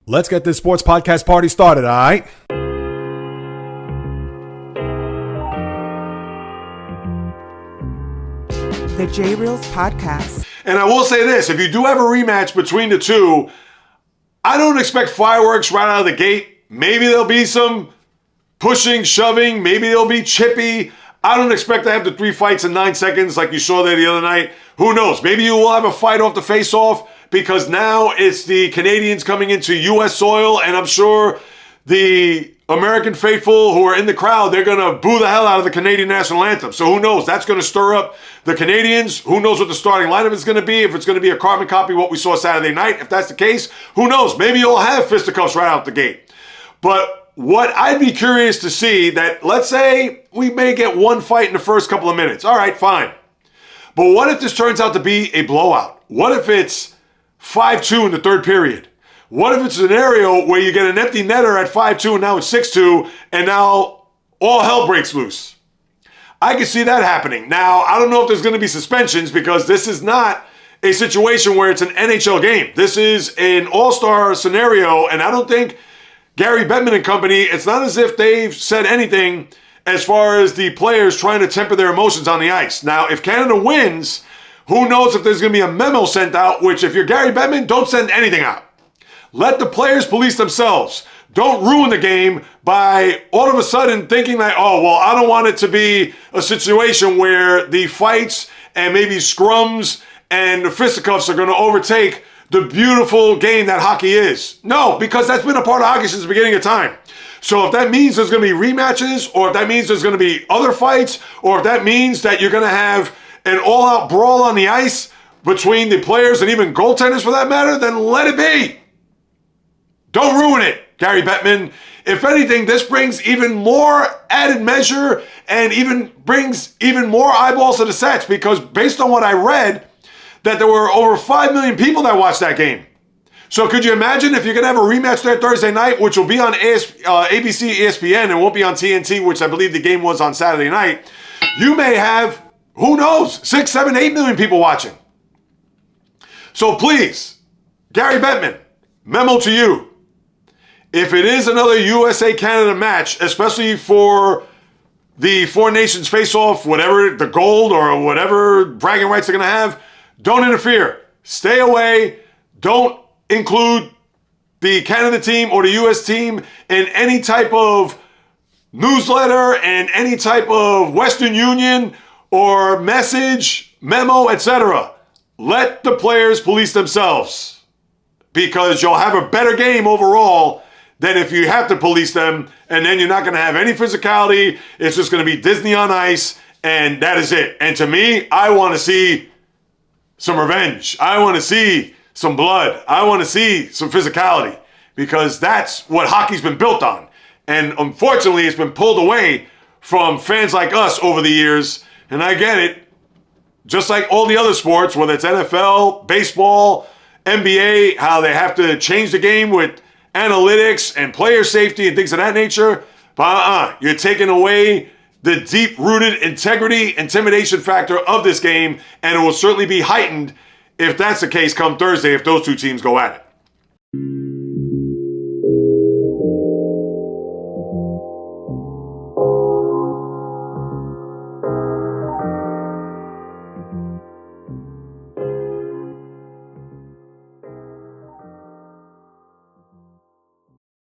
Let's get this sports podcast party started, all right? The JAYREELZ podcast. And I will say this, if you do have a rematch between the two, I don't expect fireworks right out of the gate. Maybe there'll be some pushing, shoving. Maybe there'll be chippy. I don't expect to have the 3 fights in 9 seconds like you saw there the other night. Who knows? Maybe you will have a fight off the face-off because now it's the Canadians coming into U.S. soil, and I'm sure the American faithful who are in the crowd, they're going to boo the hell out of the Canadian national anthem. So who knows? That's going to stir up the Canadians. Who knows what the starting lineup is going to be? If it's going to be a carbon copy of what we saw Saturday night. If that's the case, who knows? Maybe you'll have fisticuffs right out the gate. But what I'd be curious to see that, let's say we may get one fight in the first couple of minutes. All right, fine. But what if this turns out to be a blowout? What if it's 5-2 in the third period? What if it's a scenario where you get an empty netter at 5-2 and now it's 6-2 and now all hell breaks loose? I can see that happening. Now, I don't know if there's going to be suspensions because this is not a situation where it's an NHL game. This is an all-star scenario, and I don't think Gary Bettman and company, it's not as if they've said anything as far as the players trying to temper their emotions on the ice. Now, if Canada wins, who knows if there's going to be a memo sent out, which if you're Gary Bettman, don't send anything out. Let the players police themselves. Don't ruin the game by all of a sudden thinking that, oh, well, I don't want it to be a situation where the fights and maybe scrums and the fisticuffs are going to overtake the beautiful game that hockey is. No, because that's been a part of hockey since the beginning of time. So if that means there's going to be rematches, or if that means there's going to be other fights, or if that means that you're going to have an all-out brawl on the ice between the players and even goaltenders for that matter, then let it be. Don't ruin it, Gary Bettman. If anything, this brings even more added measure and even brings even more eyeballs to the sets, because based on what I read, that there were over 5 million people that watched that game. So could you imagine if you're going to have a rematch there Thursday night, which will be on ABC, ESPN, and won't be on TNT, which I believe the game was on Saturday night, you may have, who knows, 6, 7, 8 million people watching. So please, Gary Bettman, memo to you. If it is another USA-Canada match, especially for the Four Nations face-off, whatever the gold or whatever bragging rights they're going to have, don't interfere. Stay away. Don't include the Canada team or the US team in any type of newsletter and any type of Western Union or message, memo, etc. Let the players police themselves, because you'll have a better game overall than if you have to police them, and then you're not going to have any physicality. It's just going to be Disney on ice, and that is it. And to me, I want to see some revenge. I want to see some blood. I want to see some physicality, because that's what hockey's been built on. And unfortunately, it's been pulled away from fans like us over the years. And I get it. Just like all the other sports, whether it's NFL, baseball, NBA, how they have to change the game with analytics and player safety and things of that nature. But you're taking away the deep-rooted integrity, intimidation factor of this game, and it will certainly be heightened if that's the case come Thursday if those two teams go at it.